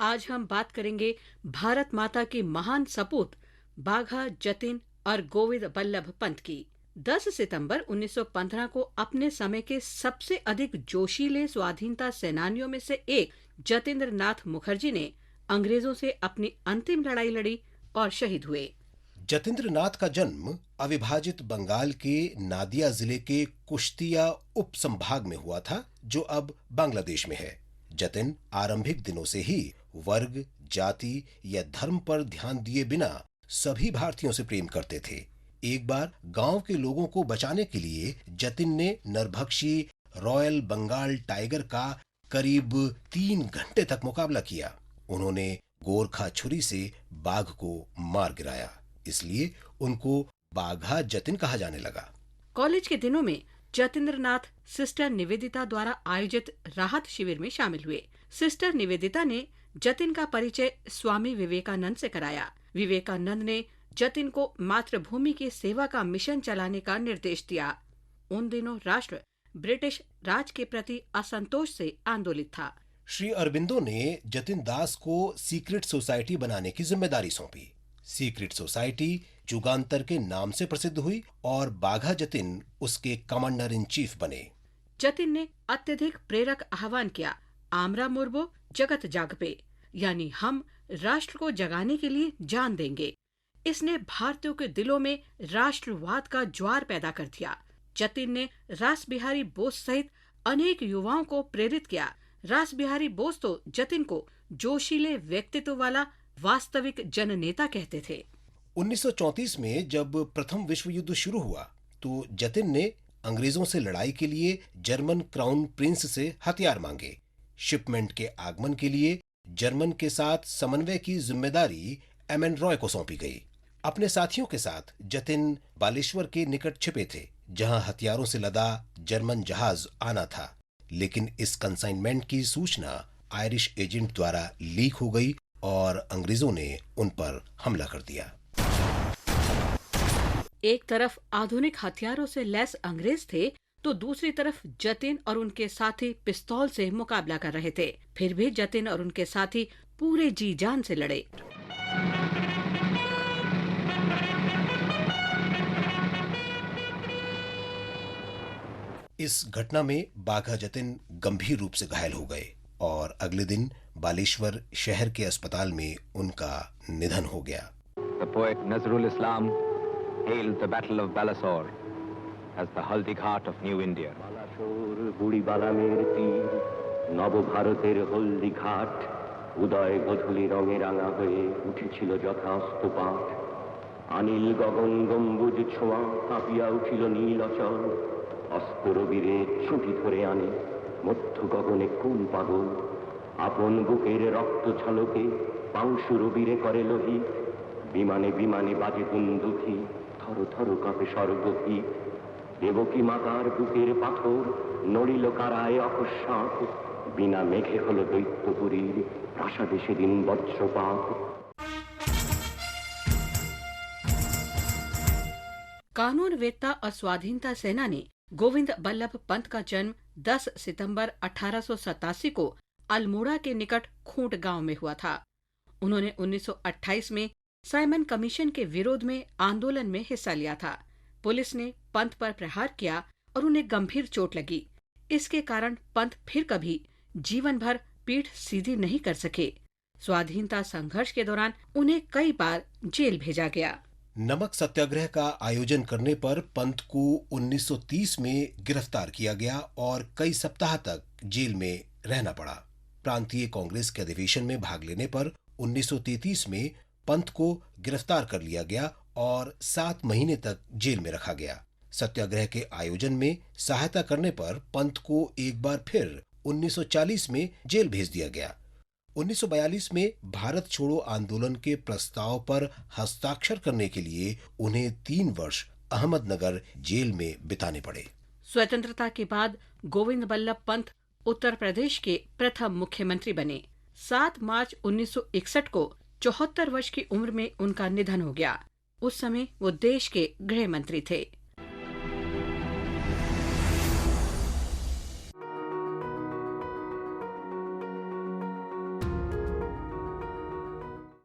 आज हम बात करेंगे भारत माता की महान सपूत बाघा जतिन और गोविंद बल्लभ पंत की। 10 सितंबर 1915 को अपने समय के सबसे अधिक जोशीले स्वाधीनता सेनानियों में से एक जतिन्द्र नाथ मुखर्जी ने अंग्रेजों से अपनी अंतिम लड़ाई लड़ी और शहीद हुए। जतिन्द्र नाथ का जन्म अविभाजित बंगाल के नादिया जिले के कुश्तिया उप संभाग में हुआ था, जो अब बांग्लादेश में है। जतिन आरंभिक दिनों से ही वर्ग, जाति या धर्म पर ध्यान दिए बिना सभी भारतीयों से प्रेम करते थे। एक बार गांव के लोगों को बचाने के लिए जतिन ने नरभक्षी रॉयल बंगाल टाइगर का करीब 3 घंटे तक मुकाबला किया। उन्होंने गोरखा छुरी से बाघ को मार गिराया, इसलिए उनको बाघा जतिन कहा जाने लगा। कॉलेज के दिनों में जतिन्द्र नाथ सिस्टर निवेदिता द्वारा आयोजित राहत शिविर में शामिल हुए। सिस्टर निवेदिता ने जतिन का परिचय स्वामी विवेकानंद से कराया। विवेकानंद ने जतिन को मातृभूमि की सेवा का मिशन चलाने का निर्देश दिया। उन दिनों राष्ट्र ब्रिटिश राज के प्रति असंतोष से आंदोलित था। श्री अरबिंदो ने जतिन दास को सीक्रेट सोसाइटी बनाने की जिम्मेदारी सौंपी। सीक्रेट सोसाइटी जुगांतर के नाम से प्रसिद्ध हुई और बाघा जतिन उसके कमांडर इन चीफ बने। जतिन ने अत्यधिक प्रेरक आह्वान किया, आमरा मुर्बो जगत जागपे, यानी हम राष्ट्र को जगाने के लिए जान देंगे। इसने भारतीयों के दिलों में राष्ट्रवाद का ज्वार पैदा कर दिया। जतिन ने रास बिहारी बोस सहित अनेक युवाओं को प्रेरित किया। रास बिहारी बोस तो जतिन को जोशीले व्यक्तित्व वाला वास्तविक जननेता कहते थे। 1934 में जब प्रथम विश्व युद्ध शुरू हुआ तो जतिन ने अंग्रेजों से लड़ाई के लिए जर्मन क्राउन प्रिंस से हथियार मांगे। शिपमेंट के आगमन के लिए जर्मन के साथ समन्वय की जिम्मेदारी एमएन रॉय को सौंपी गई। अपने साथियों के साथ जतिन बालेश्वर के निकट छिपे थे, जहां हथियारों से लदा जर्मन जहाज आना था। लेकिन इस कंसाइनमेंट की सूचना आयरिश एजेंट द्वारा लीक हो गई और अंग्रेजों ने उन पर हमला कर दिया। एक तरफ आधुनिक हथियारों से लैस अंग्रेज थे, तो दूसरी तरफ जतिन और उनके साथी पिस्तौल से मुकाबला कर रहे थे। फिर भी जतिन और उनके साथी पूरे जी जान से लड़े। इस घटना में बाघा जतिन गंभीर रूप से घायल हो गए और अगले दिन बालेश्वर शहर के अस्पताल में उनका निधन हो गया। The poet Nazrul Islam hailed the Battle of Balasore as the Haldi Ghat of New India. Balasore বুড়ি বালামের তীর, নবভারতের হলদি ঘাট, উদয় গধূলি রঙে রাঙা হয়ে উঠেছিল যথা অস্তপাত। আনিল গগন গম্বুজ ছোঁয়া কাঁপিয়া উঠিল নীল অচল। অস্তরবীরে ছুটি ধরে আনে মধ্য গগনে কোন পাগল। আপন বুকের রক্ত ঝলকে পাংশুর বীরে করে লোহিত। বিমানে বিমানে বাজে দুন্দুভি, থর থর কাঁপে স্বর্গভীত। দেবকী মাতার বুকের পাথর নড়িল কারায় অকস্মাৎ। বিনা মেঘে হলো দৈত্যপুরীর প্রাসাদে সেদিন বজ্রপাত। कानूनवेत्ता और स्वाधीनता सेनानी गोविंद बल्लभ पंत का जन्म 10 सितंबर 1887 को अल्मोड़ा के निकट खूंट गांव में हुआ था। उन्होंने 1928 में साइमन कमीशन के विरोध में आंदोलन में हिस्सा लिया था। पुलिस ने पंत पर प्रहार किया और उन्हें गंभीर चोट लगी। इसके कारण पंत फिर कभी जीवन भर पीठ सीधी नहीं कर सके। स्वाधीनता संघर्ष के दौरान उन्हें कई बार जेल भेजा गया। नमक सत्याग्रह का आयोजन करने पर पंत को 1930 में गिरफ्तार किया गया और कई सप्ताह तक जेल में रहना पड़ा। प्रांतीय कांग्रेस के अधिवेशन में भाग लेने पर 1933 में पंत को गिरफ्तार कर लिया गया और 7 महीने तक जेल में रखा गया। सत्याग्रह के आयोजन में सहायता करने पर पंत को एक बार फिर 1940 में जेल भेज दिया गया। 1942 में भारत छोड़ो आंदोलन के प्रस्ताव पर हस्ताक्षर करने के लिए उन्हें 3 वर्ष अहमदनगर जेल में बिताने पड़े। स्वतंत्रता के बाद गोविंद बल्लभ पंत उत्तर प्रदेश के प्रथम मुख्यमंत्री बने। 7 मार्च 1961 को 74 वर्ष की उम्र में उनका निधन हो गया। उस समय वो देश के गृह मंत्री थे।